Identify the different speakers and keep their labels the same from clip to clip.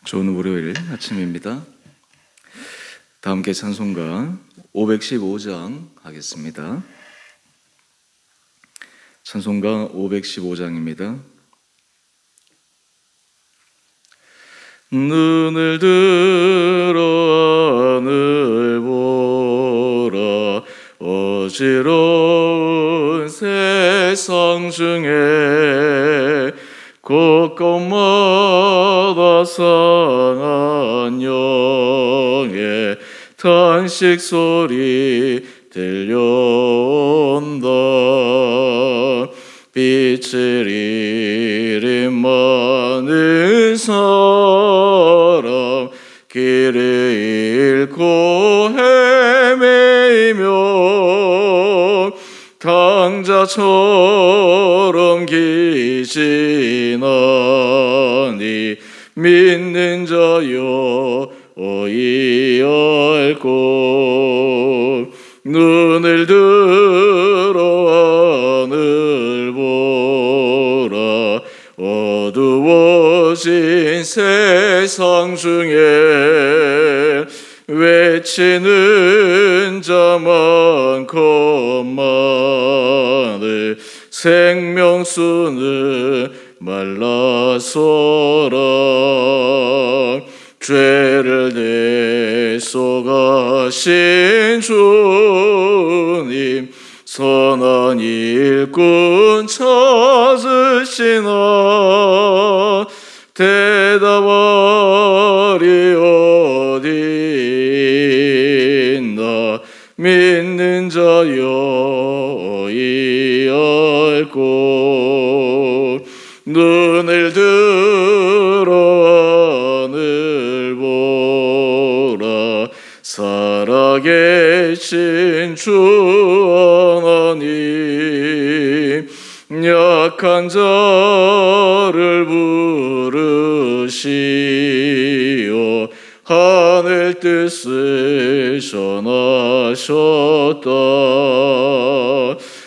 Speaker 1: 좋은 월요일 아침입니다. 다 함께 찬송가 515장 하겠습니다. 찬송가 515장입니다. 눈을 들어 하늘 보라, 어지러운 세상 중에 곳곳마다 상한 영의 탄식 소리 들려온다. 빛을 잃은 많은 사람, 길을 잃고 헤매이며 당자처럼 기진하니 믿는 자여 어이 알고, 눈을 들어 하늘 보라, 어두워진 세상 중에 외치는 자 많건만을 생명수는 말라서라. 죄를 내속하신 주님, 선한 일꾼 찾으시나 대답하리 어디 있나. 믿는 자여 이 알고, 눈을 들어 하늘 보라, 살아계신 주 하나님, 약한 자를 부르시어 하늘 뜻을 전하셨다.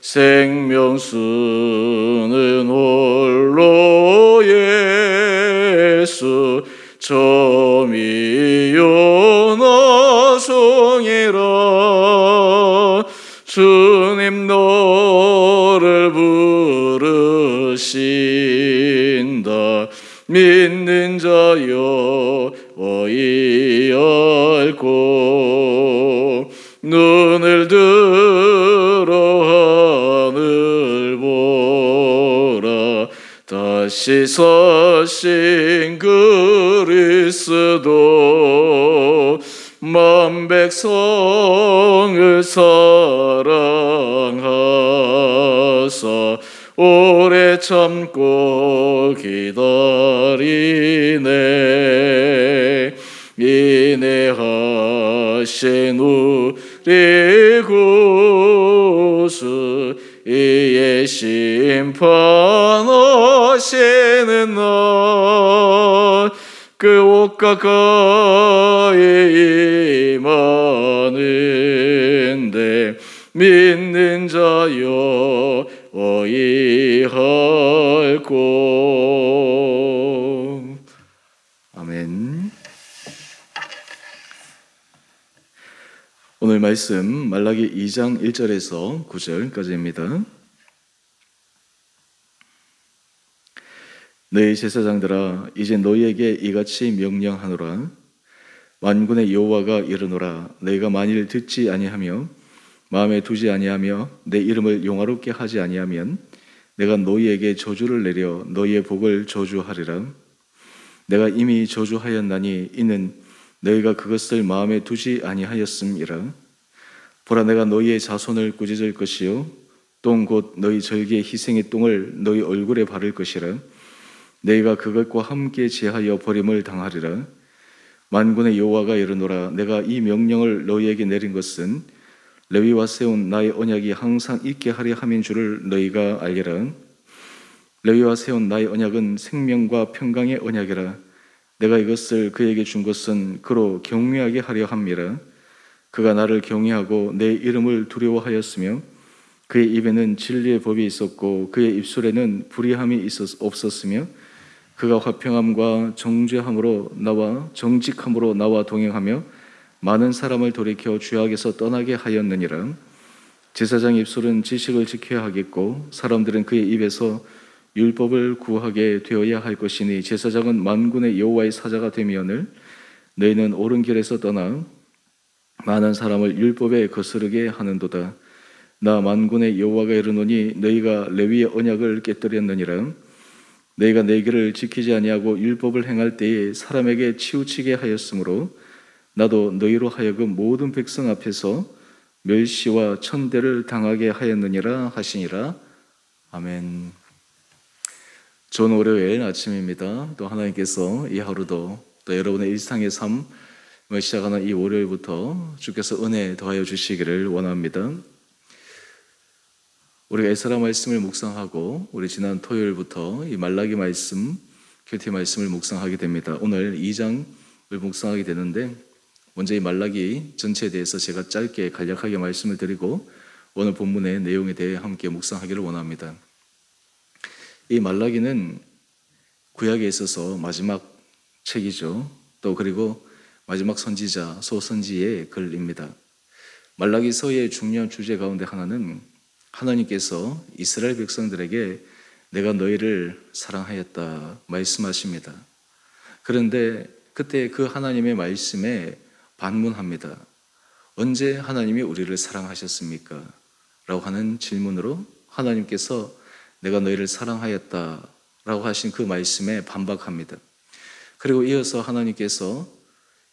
Speaker 1: 생명수는 홀로 예수, 점이요 나송이라. 주님 너를 부르신다. 믿는 자여 어이 알고, 눈을 들어 하늘 보라, 다시 사신 그리스도, 만 백성을 사랑하사 오래 참고 기다리네. 인내하신 우리 구주, 이에 심판하시는 날, 그 옷 가까이 임하는데 믿는 자여 어이 알고. 아멘. 오늘 말씀 말라기 2장 1절에서 9절까지입니다. 너희 제사장들아, 이제 너희에게 이같이 명령하노라. 만군의 여호와가 이르노라. 너희가 만일 듣지 아니하며 마음에 두지 아니하며 내 이름을 용화롭게 하지 아니하면 내가 너희에게 저주를 내려 너희의 복을 저주하리라. 내가 이미 저주하였나니 이는 너희가 그것을 마음에 두지 아니하였음이라. 보라, 내가 너희의 자손을 꾸짖을 것이요 똥 곧 너희 절기의 희생의 똥을 너희 얼굴에 바를 것이라. 너희가 그것과 함께 제하여 버림을 당하리라. 만군의 여호와가 이르노라. 내가 이 명령을 너희에게 내린 것은 레위와 세운 나의 언약이 항상 있게 하려 함인 줄을 너희가 알리라. 레위와 세운 나의 언약은 생명과 평강의 언약이라. 내가 이것을 그에게 준 것은 그로 경외하게 하려 함이라. 그가 나를 경외하고 내 이름을 두려워하였으며 그의 입에는 진리의 법이 있었고 그의 입술에는 불의함이 없었으며 그가 화평함과 정죄함으로 나와 정직함으로 나와 동행하며 많은 사람을 돌이켜 죄악에서 떠나게 하였느니라. 제사장 입술은 지식을 지켜야 하겠고 사람들은 그의 입에서 율법을 구하게 되어야 할 것이니 제사장은 만군의 여호와의 사자가 되미오늘 너희는 옳은 길에서 떠나 많은 사람을 율법에 거스르게 하는도다. 나 만군의 여호와가 이르노니 너희가 레위의 언약을 깨뜨렸느니라. 너희가 내 길을 지키지 아니하고 율법을 행할 때에 사람에게 치우치게 하였으므로 나도 너희로 하여금 모든 백성 앞에서 멸시와 천대를 당하게 하였느니라 하시니라. 아멘. 좋은 월요일 아침입니다. 또 하나님께서 이 하루도 또 여러분의 일상의 삶을 시작하는 이 월요일부터 주께서 은혜 더하여 주시기를 원합니다. 우리가 에스라 말씀을 묵상하고 우리 지난 토요일부터 이 말라기 말씀, 큐티 말씀을 묵상하게 됩니다. 오늘 2장을 묵상하게 되는데 먼저 이 말라기 전체에 대해서 제가 짧게 간략하게 말씀을 드리고 오늘 본문의 내용에 대해 함께 묵상하기를 원합니다. 이 말라기는 구약에 있어서 마지막 책이죠. 또 그리고 마지막 선지자, 소선지의 글입니다. 말라기서의 중요한 주제 가운데 하나는 하나님께서 이스라엘 백성들에게 내가 너희를 사랑하였다 말씀하십니다. 그런데 그때 그 하나님의 말씀에 반문합니다. 언제 하나님이 우리를 사랑하셨습니까? 라고 하는 질문으로 하나님께서 내가 너희를 사랑하였다 라고 하신 그 말씀에 반박합니다. 그리고 이어서 하나님께서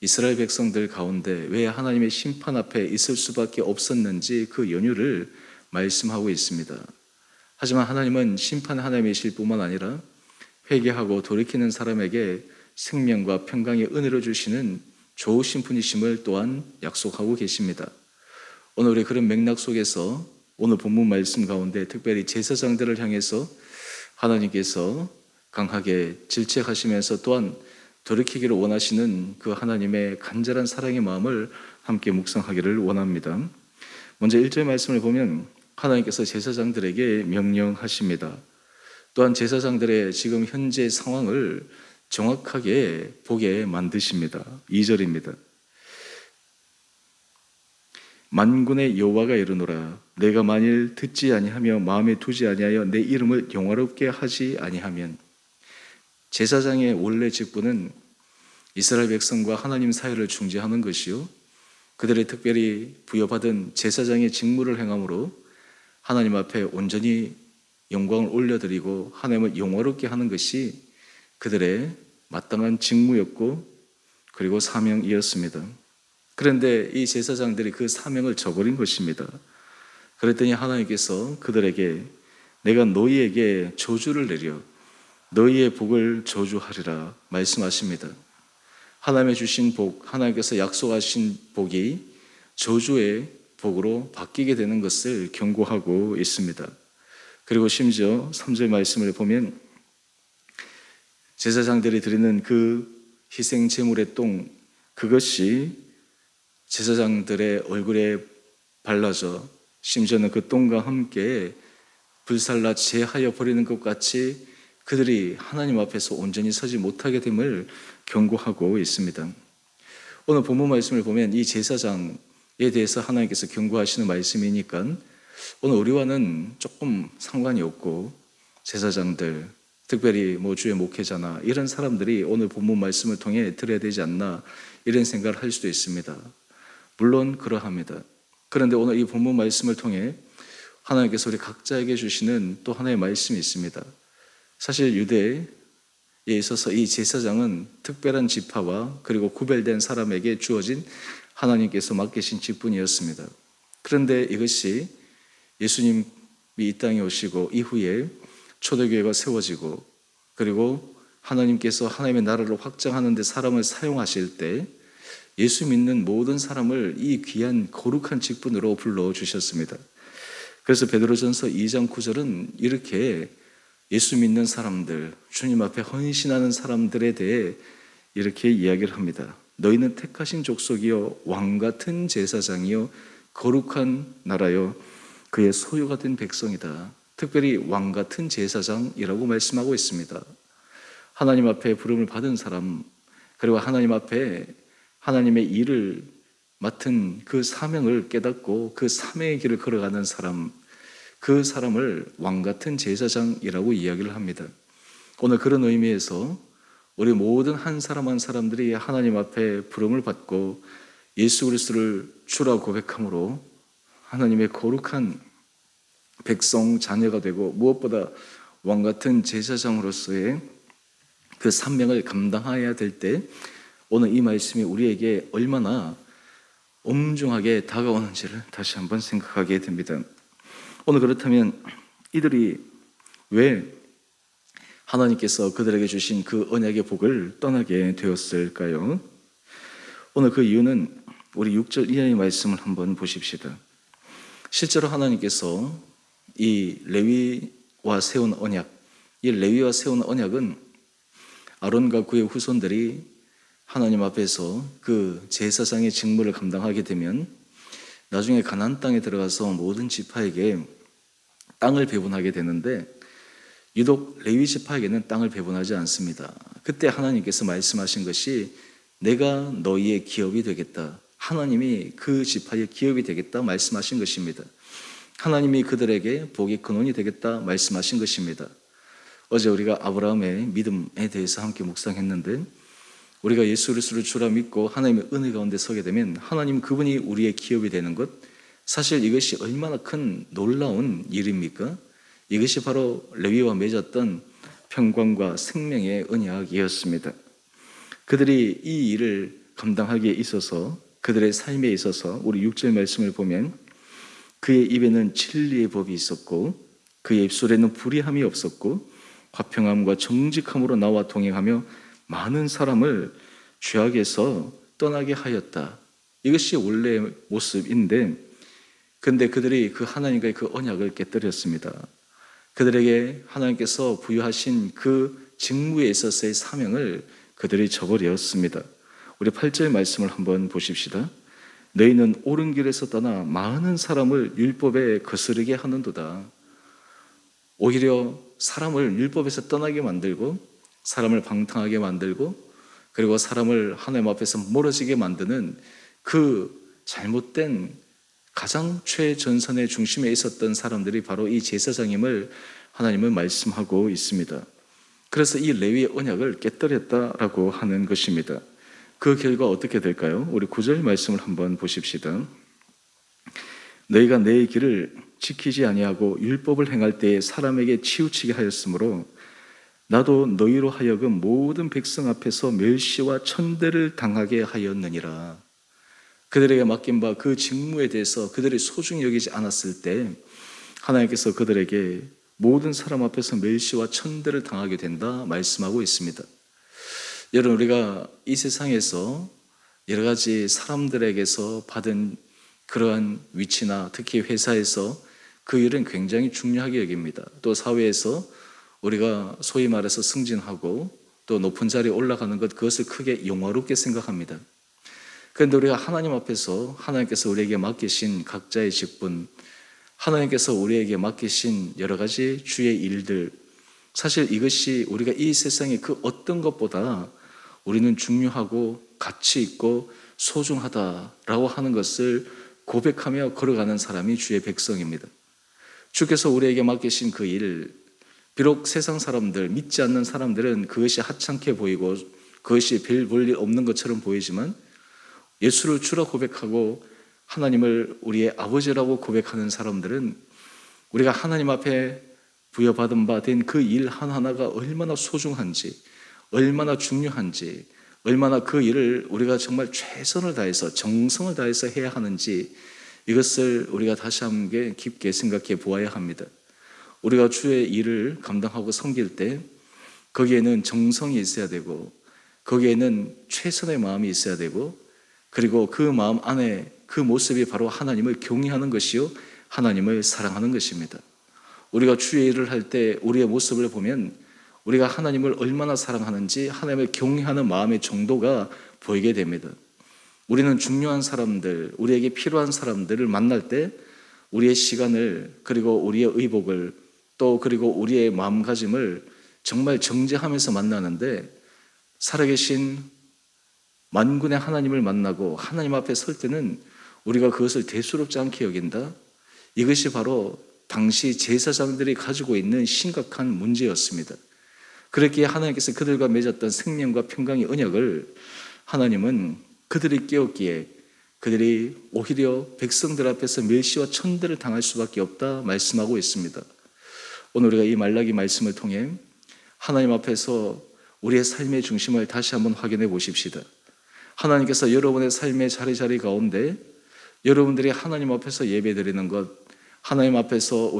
Speaker 1: 이스라엘 백성들 가운데 왜 하나님의 심판 앞에 있을 수밖에 없었는지 그 연유를 말씀하고 있습니다. 하지만 하나님은 심판 하나님이실 뿐만 아니라 회개하고 돌이키는 사람에게 생명과 평강의 은혜를 주시는 좋으신 분이심을 또한 약속하고 계십니다. 오늘 우리 그런 맥락 속에서 오늘 본문 말씀 가운데 특별히 제사장들을 향해서 하나님께서 강하게 질책하시면서 또한 돌이키기를 원하시는 그 하나님의 간절한 사랑의 마음을 함께 묵상하기를 원합니다. 먼저 1절 말씀을 보면 하나님께서 제사장들에게 명령하십니다. 또한 제사장들의 지금 현재 상황을 정확하게 보게 만드십니다. 2절입니다. 만군의 여호와가 이르노라 내가 만일 듣지 아니하며 마음에 두지 아니하여 내 이름을 영화롭게 하지 아니하면. 제사장의 원래 직분은 이스라엘 백성과 하나님 사이를 중재하는 것이요 그들의 특별히 부여받은 제사장의 직무를 행함으로 하나님 앞에 온전히 영광을 올려드리고 하나님을 영화롭게 하는 것이 그들의 마땅한 직무였고 그리고 사명이었습니다. 그런데 이 제사장들이 그 사명을 저버린 것입니다. 그랬더니 하나님께서 그들에게 내가 너희에게 저주를 내려 너희의 복을 저주하리라 말씀하십니다. 하나님의 주신 복, 하나님께서 약속하신 복이 저주의 복으로 바뀌게 되는 것을 경고하고 있습니다. 그리고 심지어 3절 말씀을 보면 제사장들이 드리는 그 희생 제물의 똥, 그것이 제사장들의 얼굴에 발라져 심지어는 그 똥과 함께 불살라 제하여 버리는 것 같이 그들이 하나님 앞에서 온전히 서지 못하게 됨을 경고하고 있습니다. 오늘 본문 말씀을 보면 이 제사장에 대해서 하나님께서 경고하시는 말씀이니까 오늘 우리와는 조금 상관이 없고 제사장들, 특별히 주의 목회자나 이런 사람들이 오늘 본문 말씀을 통해 들어야 되지 않나 이런 생각을 할 수도 있습니다. 물론 그러합니다. 그런데 오늘 이 본문 말씀을 통해 하나님께서 우리 각자에게 주시는 또 하나의 말씀이 있습니다. 사실 유대에 있어서 이 제사장은 특별한 지파와 그리고 구별된 사람에게 주어진 하나님께서 맡기신 직분이었습니다. 그런데 이것이 예수님이 이 땅에 오시고 이후에 초대교회가 세워지고 그리고 하나님께서 하나님의 나라를 확장하는 데 사람을 사용하실 때 예수 믿는 모든 사람을 이 귀한 거룩한 직분으로 불러주셨습니다. 그래서 베드로전서 2장 9절은 이렇게 예수 믿는 사람들, 주님 앞에 헌신하는 사람들에 대해 이렇게 이야기를 합니다. 너희는 택하신 족속이요 왕같은 제사장이요 거룩한 나라요 그의 소유가 된 백성이다. 특별히 왕같은 제사장이라고 말씀하고 있습니다. 하나님 앞에 부름을 받은 사람, 그리고 하나님 앞에 하나님의 일을 맡은 그 사명을 깨닫고 그 사명의 길을 걸어가는 사람, 그 사람을 왕같은 제사장이라고 이야기를 합니다. 오늘 그런 의미에서 우리 모든 한 사람 한 사람들이 하나님 앞에 부름을 받고 예수 그리스도를 주라 고백함으로 하나님의 거룩한 백성 자녀가 되고 무엇보다 왕같은 제사장으로서의 그 사명을 감당해야 될 때 오늘 이 말씀이 우리에게 얼마나 엄중하게 다가오는지를 다시 한번 생각하게 됩니다. 오늘 그렇다면 이들이 왜 하나님께서 그들에게 주신 그 언약의 복을 떠나게 되었을까요? 오늘 그 이유는 우리 6절 이하의 말씀을 한번 보십시다. 실제로 하나님께서 이 레위와 세운 언약, 이 레위와 세운 언약은 아론과 그의 후손들이 하나님 앞에서 그 제사장의 직무를 감당하게 되면 나중에 가나안 땅에 들어가서 모든 지파에게 땅을 배분하게 되는데 유독 레위 지파에게는 땅을 배분하지 않습니다. 그때 하나님께서 말씀하신 것이 내가 너희의 기업이 되겠다. 하나님이 그 지파의 기업이 되겠다 말씀하신 것입니다. 하나님이 그들에게 복의 근원이 되겠다 말씀하신 것입니다. 어제 우리가 아브라함의 믿음에 대해서 함께 묵상했는데 우리가 예수 그리스도를 주라 믿고 하나님의 은혜 가운데 서게 되면 하나님 그분이 우리의 기업이 되는 것, 사실 이것이 얼마나 큰 놀라운 일입니까? 이것이 바로 레위와 맺었던 평강과 생명의 언약이었습니다. 그들이 이 일을 감당하기에 있어서 그들의 삶에 있어서 우리 6절 말씀을 보면 그의 입에는 진리의 법이 있었고 그의 입술에는 불의함이 없었고 화평함과 정직함으로 나와 동행하며 많은 사람을 죄악에서 떠나게 하였다. 이것이 원래의 모습인데 근데 그들이 그 하나님과의 그 언약을 깨뜨렸습니다. 그들에게 하나님께서 부여하신 그 직무에 있어서의 사명을 그들이 저버렸습니다. 우리 8절 말씀을 한번 보십시다. 너희는 옳은 길에서 떠나 많은 사람을 율법에 거스르게 하는도다. 오히려 사람을 율법에서 떠나게 만들고 사람을 방탕하게 만들고 그리고 사람을 하나님 앞에서 멀어지게 만드는 그 잘못된 가장 최전선의 중심에 있었던 사람들이 바로 이 제사장임을 하나님은 말씀하고 있습니다. 그래서 이 레위의 언약을 깨뜨렸다라고 하는 것입니다. 그 결과 어떻게 될까요? 우리 9절 말씀을 한번 보십시다. 너희가 내 길을 지키지 아니하고 율법을 행할 때에 사람에게 치우치게 하였으므로 나도 너희로 하여금 모든 백성 앞에서 멸시와 천대를 당하게 하였느니라. 그들에게 맡긴 바 그 직무에 대해서 그들이 소중히 여기지 않았을 때 하나님께서 그들에게 모든 사람 앞에서 멸시와 천대를 당하게 된다 말씀하고 있습니다. 여러분, 우리가 이 세상에서 여러 가지 사람들에게서 받은 그러한 위치나 특히 회사에서 그 일은 굉장히 중요하게 여깁니다. 또 사회에서 우리가 소위 말해서 승진하고 또 높은 자리에 올라가는 것, 그것을 크게 영화롭게 생각합니다. 그런데 우리가 하나님 앞에서 하나님께서 우리에게 맡기신 각자의 직분, 하나님께서 우리에게 맡기신 여러 가지 주의 일들, 사실 이것이 우리가 이 세상의 그 어떤 것보다 우리는 중요하고 가치 있고 소중하다라고 하는 것을 고백하며 걸어가는 사람이 주의 백성입니다. 주께서 우리에게 맡기신 그 일, 비록 세상 사람들, 믿지 않는 사람들은 그것이 하찮게 보이고 그것이 별 볼일 없는 것처럼 보이지만 예수를 주라 고백하고 하나님을 우리의 아버지라고 고백하는 사람들은 우리가 하나님 앞에 부여받은 바 된 그 일 하나하나가 얼마나 소중한지, 얼마나 중요한지, 얼마나 그 일을 우리가 정말 최선을 다해서 정성을 다해서 해야 하는지 이것을 우리가 다시 한번 깊게 생각해 보아야 합니다. 우리가 주의 일을 감당하고 섬길 때 거기에는 정성이 있어야 되고 거기에는 최선의 마음이 있어야 되고 그리고 그 마음 안에 그 모습이 바로 하나님을 경외하는 것이요 하나님을 사랑하는 것입니다. 우리가 주의 일을 할 때 우리의 모습을 보면 우리가 하나님을 얼마나 사랑하는지 하나님을 경외하는 마음의 정도가 보이게 됩니다. 우리는 중요한 사람들, 우리에게 필요한 사람들을 만날 때 우리의 시간을 그리고 우리의 의복을 또 그리고 우리의 마음가짐을 정말 정죄하면서 만나는데 살아계신 만군의 하나님을 만나고 하나님 앞에 설 때는 우리가 그것을 대수롭지 않게 여긴다. 이것이 바로 당시 제사장들이 가지고 있는 심각한 문제였습니다. 그렇기에 하나님께서 그들과 맺었던 생명과 평강의 언약을 하나님은 그들이 깨었기에 그들이 오히려 백성들 앞에서 멸시와 천대를 당할 수밖에 없다 말씀하고 있습니다. 오늘 우리가 이 말라기 말씀을 통해 하나님 앞에서 우리의 삶의 중심을 다시 한번 확인해 보십시다. 하나님께서 여러분의 삶의 자리 가운데 여러분들이 하나님 앞에서 예배드리는 것, 하나님 앞에서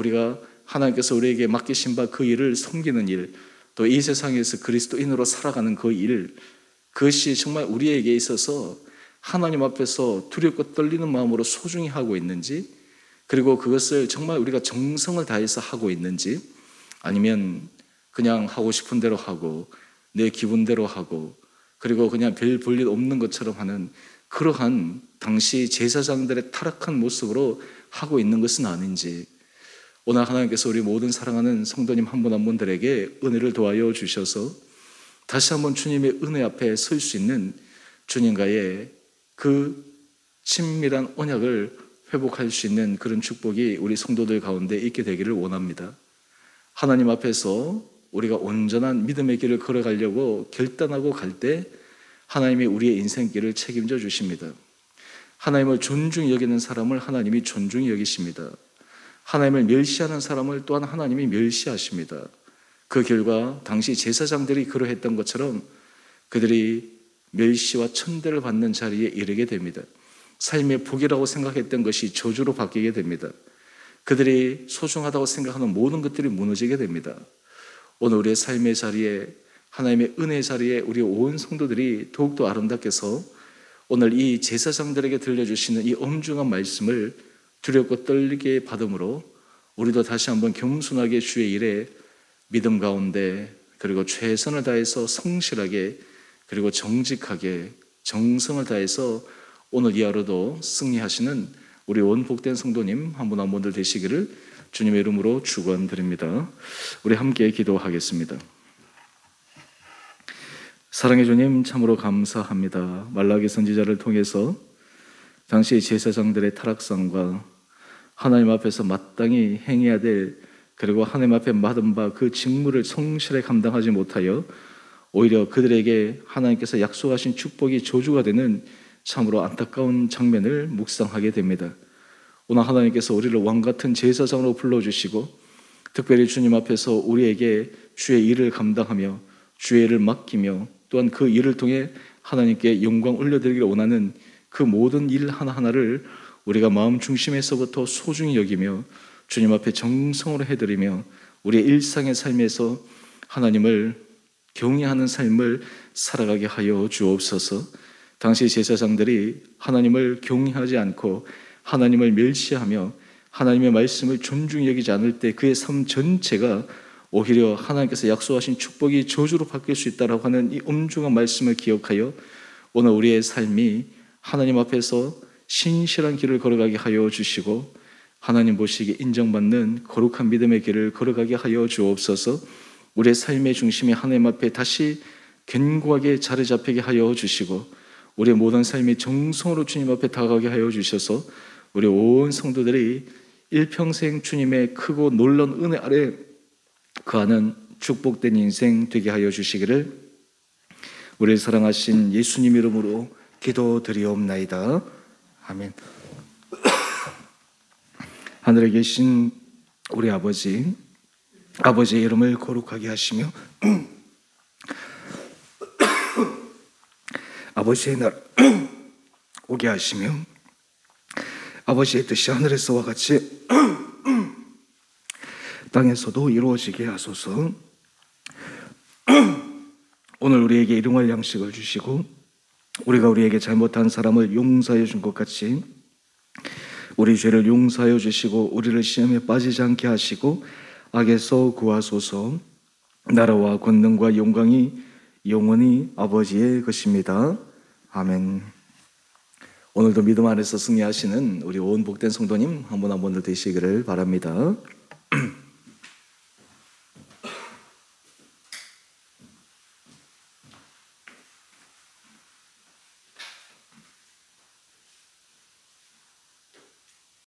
Speaker 1: 하나님께서 우리에게 맡기신 바 그 일을 섬기는 일, 또 이 세상에서 그리스도인으로 살아가는 그 일, 그것이 정말 우리에게 있어서 하나님 앞에서 두렵고 떨리는 마음으로 소중히 하고 있는지, 그리고 그것을 정말 우리가 정성을 다해서 하고 있는지, 아니면 그냥 하고 싶은 대로 하고 내 기분대로 하고 그리고 그냥 별 볼일 없는 것처럼 하는 그러한 당시 제사장들의 타락한 모습으로 하고 있는 것은 아닌지, 오늘 하나님께서 우리 모든 사랑하는 성도님 한 분 한 분들에게 은혜를 도와여 주셔서 다시 한번 주님의 은혜 앞에 설 수 있는 주님과의 그 친밀한 언약을 회복할 수 있는 그런 축복이 우리 성도들 가운데 있게 되기를 원합니다. 하나님 앞에서 우리가 온전한 믿음의 길을 걸어가려고 결단하고 갈 때 하나님이 우리의 인생길을 책임져 주십니다. 하나님을 존중히 여기는 사람을 하나님이 존중히 여기십니다. 하나님을 멸시하는 사람을 또한 하나님이 멸시하십니다. 그 결과 당시 제사장들이 그러했던 것처럼 그들이 멸시와 천대를 받는 자리에 이르게 됩니다. 삶의 복이라고 생각했던 것이 저주로 바뀌게 됩니다. 그들이 소중하다고 생각하는 모든 것들이 무너지게 됩니다. 오늘 우리의 삶의 자리에, 하나님의 은혜의 자리에 우리 온 성도들이 더욱더 아름답게 서 오늘 이 제사장들에게 들려주시는 이 엄중한 말씀을 두렵고 떨리게 받음으로 우리도 다시 한번 겸손하게 주의 일에 믿음 가운데 그리고 최선을 다해서 성실하게 그리고 정직하게 정성을 다해서 오늘 이 하루도 승리하시는 우리 온 복된 성도님 한 분 한 분들 되시기를 주님의 이름으로 축원드립니다. 우리 함께 기도하겠습니다. 사랑의 주님, 참으로 감사합니다. 말라기 선지자를 통해서 당시 제사장들의 타락상과 하나님 앞에서 마땅히 행해야 될, 그리고 하나님 앞에 받은 바 그 직무를 성실히 감당하지 못하여 오히려 그들에게 하나님께서 약속하신 축복이 저주가 되는 참으로 안타까운 장면을 묵상하게 됩니다. 오늘 하나님께서 우리를 왕같은 제사장으로 불러주시고 특별히 주님 앞에서 우리에게 주의 일을 감당하며 주의 일을 맡기며 또한 그 일을 통해 하나님께 영광 올려드리기를 원하는 그 모든 일 하나하나를 우리가 마음 중심에서부터 소중히 여기며 주님 앞에 정성으로 해드리며 우리의 일상의 삶에서 하나님을 경외하는 삶을 살아가게 하여 주옵소서. 당시 제사장들이 하나님을 경외하지 않고 하나님을 멸시하며 하나님의 말씀을 존중히 여기지 않을 때 그의 삶 전체가 오히려 하나님께서 약속하신 축복이 저주로 바뀔 수 있다라고 하는 이 엄중한 말씀을 기억하여 오늘 우리의 삶이 하나님 앞에서 신실한 길을 걸어가게 하여 주시고 하나님 보시기에 인정받는 거룩한 믿음의 길을 걸어가게 하여 주옵소서. 우리의 삶의 중심이 하나님 앞에 다시 견고하게 자리 잡히게 하여 주시고 우리의 모든 삶이 정성으로 주님 앞에 다가가게 하여 주셔서 우리 온 성도들이 일평생 주님의 크고 놀라운 은혜 아래 거하는 축복된 인생 되게 하여 주시기를 우리를 사랑하신 예수님 이름으로 기도드리옵나이다. 아멘. 하늘에 계신 우리 아버지의 이름을 거룩하게 하시며 아버지의 날 오게 하시며 아버지의 뜻이 하늘에서와 같이 땅에서도 이루어지게 하소서. 오늘 우리에게 일용할 양식을 주시고 우리가 우리에게 잘못한 사람을 용서해 준 것 같이 우리 죄를 용서하여 주시고 우리를 시험에 빠지지 않게 하시고 악에서 구하소서. 나라와 권능과 영광이 영원히 아버지의 것입니다. 아멘. 오늘도 믿음 안에서 승리하시는 우리 온 복된 성도님 한 분 한 분들 되시기를 바랍니다.